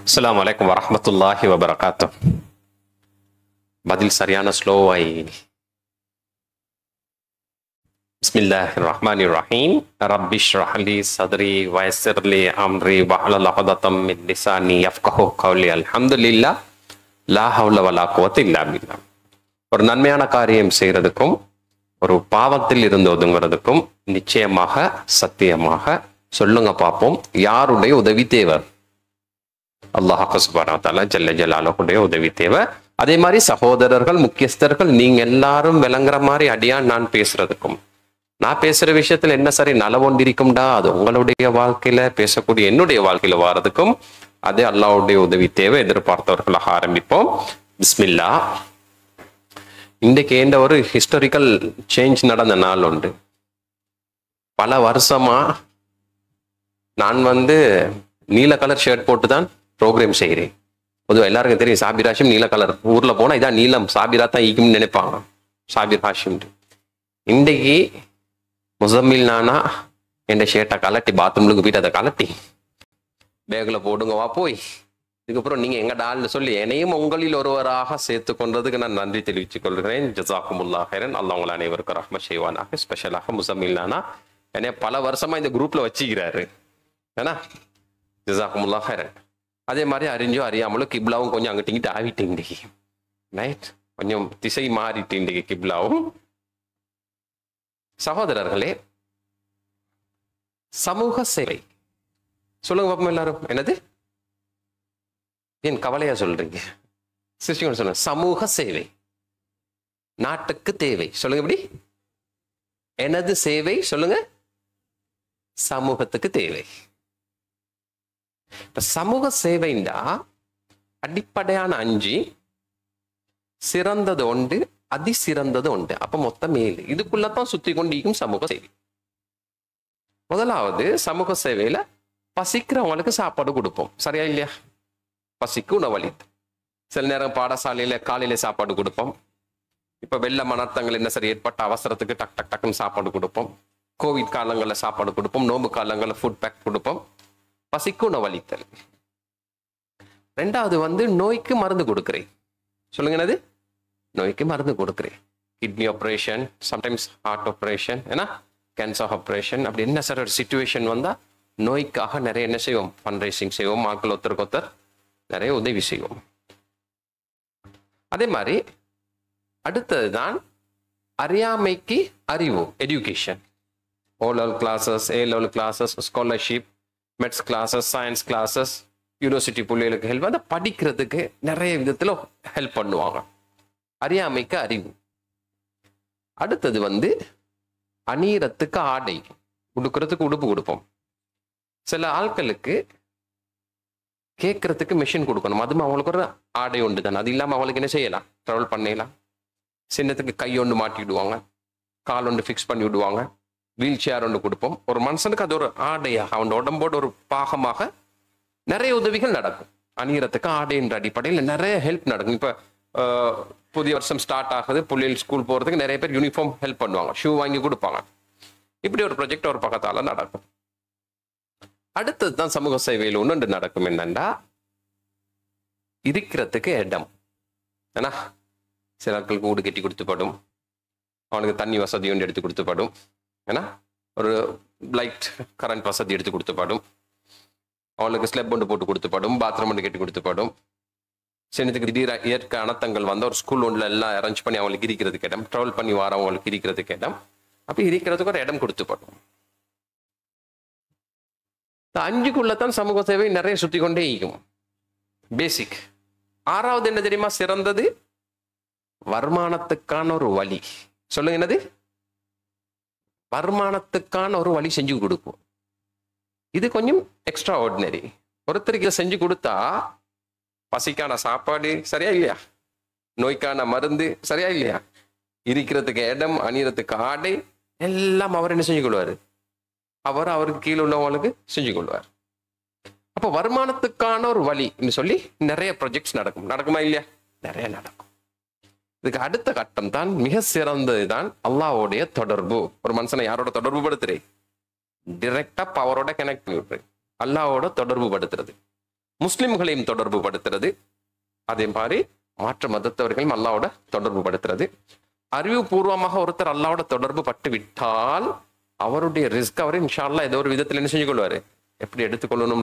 அஸ்ஸலாமு அலைக்கும் வரஹ்மத்துல்லாஹி வபரகாத்துஹ். பதில் சரியான ஸ்லோவாய். பிஸ்மில்லாஹிர் ரஹ்மானிர் ரஹீம். ரப்பி ஷ்ரஹ் லி சத்ரி வயஸ்ஸிர் லி அம்ரி வஹ்லுல் உக்தத்தம் மின் லிசானி யஃப்கஹு கௌலி. அல்ஹம்துலில்லாஹ் லா ஹவ்ல வலா குவத்த இல்லா பில்லாஹ். ஒரு நன்மையான காரியம் செய்யறதுக்கும் ஒரு பாவத்தில் இருந்து ஒதுங்கிறதுக்கும் நிச்சயமாக சத்தியமாக சொல்லுங்க பார்ப்போம், யாருடைய உதவி தேவை? அல்லாஹ் சுப்ஹானஹு வ தஆலா ஜல்ல ஜலாலுஹுடைய உதவி தேவை. அதே மாதிரி சகோதரர்கள், முக்கியஸ்தர்கள், நீங்க எல்லாரும் விளங்குற மாதிரி அடியா நான் பேசுறதுக்கும், நான் பேசுற விஷயத்துல என்ன சரி நலவொண்டிருக்கும்டா, அது உங்களுடைய வாழ்க்கையில பேசக்கூடிய என்னுடைய வாழ்க்கையில வாரதுக்கும் அதே அல்லாஹ்வுடைய உதவி தேவை. எதிர்பார்த்தவர்களாக ஆரம்பிப்போம். பிஸ்மில்லா. இன்றைக்கு எந்த ஒரு ஹிஸ்டாரிக்கல் சேஞ்ச் நடந்த நாள் உண்டு. பல வருஷமா நான் நீல கலர் ஷர்ட் போட்டு தான் ப்ரோக்ராம் செய்கிறேன். பொதுவாக எல்லாருக்கும் தெரியும் சாபிர் ஹாஷிம் நீல கலர். ஊர்ல போனா இதான் நீலம், சாபிரா தான் ஈக்கும்னு நினைப்பாங்க. சாபிர் ஹாஷிம் இன்றைக்கு முசம்மில் நானா என் ஷர்ட்டை கலட்டி பாத்ரூம்லுக்கு போயிட்டு அதை கலட்டி பேக்ல போடுங்கவா போய் இதுக்கப்புறம் நீங்க எங்க டால்னு சொல்லி என்னையும் உங்களில் ஒருவராக சேர்த்து கொண்டதுக்கு நான் நன்றி தெரிவித்துக் கொள்கிறேன். ஜஸாக்குமுல்லாஹ் ஹைரன். அல்லாஹ் உங்களை அனைவருக்கும் ரஹ்மத் செய்வானாக. ஸ்பெஷலாக முசம்மில் நானா என்னைய பல வருஷமா இந்த குரூப்ல வச்சுக்கிறாரு. ஏன்னா ஜஸாக்குமுல்லாஹ் ஹைரன். அதே மாதிரி அறிஞ்சோ அறியாமலும் கிப்லாவும் கொஞ்சம் அங்கிட்டு இங்கிட்டு ஆவிட்டு இன்றைக்கு ரைட், கொஞ்சம் திசை மாறிட்டு இன்றைக்கு கிப்லாவும். சகோதரர்களே, சமூக சேவை சொல்லுங்க பாப்போம் எல்லாரும். என்னது ஏன் கவலையா சொல்றீங்க? சிஸ்டர் சொல்லுங்க. சமூக சேவை நாட்டுக்கு தேவை. சொல்லுங்க எப்படி? எனது சேவை சொல்லுங்க சமூகத்துக்கு தேவை. இப்ப சமூக சேவைண்டா அடிப்படையான 5, சிறந்தது உண்டு, அதிசிறந்தது உண்டு. அப்ப மொத்தம் 7. இதுக்குள்ளதான் சுத்தி கொண்டிருக்கும் சமூக சேவை. முதலாவது சமூக சேவையில பசிக்கிறவங்களுக்கு சாப்பாடு கொடுப்போம். சரியா இல்லையா? பசிக்கு உணவளித்து. சில நேரம் பாடசாலையில காலையில சாப்பாடு கொடுப்போம். இப்ப வெள்ள மனர்த்தங்கள் என்ன சரி ஏற்பட்ட அவசரத்துக்கு டக் டக் டக்குன்னு சாப்பாடு கொடுப்போம். கோவிட் காலங்களில் சாப்பாடு கொடுப்போம். நோம்பு காலங்களில் ஃபுட் பேக் கொடுப்போம். பசிக்கு உணவளித்தல். 2வது நோய்க்கு மருந்து கொடுக்கிறேன். சொல்லுங்க என்னது? நோய்க்கு மருந்து கொடுக்கிறேன். Kidney operation, sometimes heart operation, ஏன்னா கேன்சர் ஆப்ரேஷன், அப்படி என்ன சார் ஒரு சிச்சுவேஷன் வந்தா நோய்க்காக நிறைய என்ன செய்வோம்? ஃபண்ட் ரைசிங் செய்வோம். ஆட்கள் ஒருத்தருக்கு ஒருத்தர் நிறைய உதவி செய்வோம். அதே மாதிரி அடுத்ததுதான் அறியாமைக்கு அறிவு, education. O level classes, A level classes, scholarship, maths classes, science classes, university பிள்ளைகளுக்கு ஹெல்ப், அந்த படிக்கிறதுக்கு நிறைய விதத்துல ஹெல்ப் பண்ணுவாங்க. அறியாமைக்கு அறிவு. அடுத்தது அணியறத்துக்கு ஆடை, உடுக்கிறதுக்கு உடுப்பு கொடுப்போம். சில ஆட்களுக்கு கேட்கறதுக்கு மிஷின் கொடுக்கணும். அதுவும் அவங்களுக்கு ஒரு ஆடை உண்டு தானே. அது இல்லாம அவங்களுக்கு என்ன செய்யலாம்? ட்ராவல் பண்ணலாம். சின்னத்துக்கு கை ஒன்று மாட்டி விடுவாங்க, கால் ஒன்று ஃபிக்ஸ் பண்ணி விடுவாங்க, வீல் சேர் ஒன்று கொடுப்போம். ஒரு மனுஷனுக்கு அது ஒரு ஆடையாக, அவன் உடம்போட ஒரு பாகமாக நிறைய உதவிகள் நடக்கும். அணியறதுக்கு ஆடைன்ற அடிப்படையில் நிறைய ஹெல்ப் நடக்கும். இப்ப புதிய வருஷம் ஸ்டார்ட் ஆகுது, பிள்ளைகள் ஸ்கூல் போறதுக்கு நிறைய பேர் யூனிஃபார்ம் ஹெல்ப் பண்ணுவாங்க, ஷூ வாங்கி கொடுப்பாங்க. இப்படி ஒரு ப்ராஜெக்ட் ஒரு பக்கத்தால நடக்கும். அடுத்தது தான் சமூக சேவையில் ஒன்று நடக்கும். என்னன்னா இருக்கிறதுக்கு இடம். ஏன்னா சில ஆட்களுக்கு வீடு கட்டி கொடுத்துப்படும், அவனுக்கு தண்ணி வசதி ஒன்று எடுத்து கொடுத்துப்படும், ஏன்னா ஒரு லைட் கரண்ட் வசதி எடுத்து கொடுத்துப்படும், அவனுக்கு ஸ்லெப் ஒன்று போட்டு கொடுத்துப்படும், பாத்ரூம் ஒன்று கட்டி கொடுத்துப்படும். சின்னத்துக்கு திடீர் இயற்கை அனர்த்தங்கள் வந்தால் ஒரு ஸ்கூல் ஒன்றில் எல்லாம் அரேஞ்ச் பண்ணி அவங்களுக்கு இருக்கிறதுக்கு இடம், ட்ராவல் பண்ணி வரவங்களுக்கு இருக்கிறதுக்கு இடம், அப்படி இருக்கிறதுக்கு ஒரு இடம் கொடுத்துப்படும். 5க்குள்ளதான் சமூக சேவை நிறைய சுத்தி கொண்டே இருக்கும். பேசிக். 6வது என்ன தெரியுமா? சிறந்தது வருமானத்துக்கான ஒரு வழி. சொல்லுங்க என்னது? வருமானத்துக்கான ஒரு வழி செஞ்சு கொடுக்கும். இது கொஞ்சம் எக்ஸ்ட்ரா ஆர்டினரி. ஒருத்தருக்கு செஞ்சு கொடுத்தா பசிக்கான சாப்பாடு சரியா இல்லையா, நோய்க்கான மருந்து சரியா இல்லையா, இருக்கிறதுக்கு இடம், அணியறதுக்கு ஆடை எல்லாம் அவர் என்ன செஞ்சு கொள்வாரு? அவர் அவருக்கு கீழே உள்ளவங்களுக்கு செஞ்சு கொள்வார். அப்ப வருமானத்துக்கான ஒரு வழி சொல்லி நிறைய ப்ராஜெக்ட்ஸ் நடக்கும். நடக்குமா இல்லையா? நிறைய நடக்கும். இதுக்கு அடுத்த கட்டம் தான் மிக சிறந்தது தான் அல்லாஹ்வுடைய தொடர்பு. ஒரு மனுஷனை யாரோட தொடர்பு படுத்துறே? டிரெக்டா பவரோட கனெக்ட் பண்ணி விடுறேன். அல்லாஹ்வோட தொடர்பு படுத்துறது. முஸ்லிம்களையும் தொடர்பு படுத்துறது, அதே மாதிரி மாற்று மதத்தவர்களையும் அல்லாவோட தொடர்பு படுத்துறது. அறிவுபூர்வமாக ஒருத்தர் அல்லாவோட தொடர்பு பட்டு விட்டால் அவருடைய ரிஸ்க் அவரை இன்ஷா அல்லாஹ் ஏதோ ஒரு விதத்தில் என்ன செஞ்சு கொள்வாரு, எப்படி எடுத்துக்கொள்ளணும்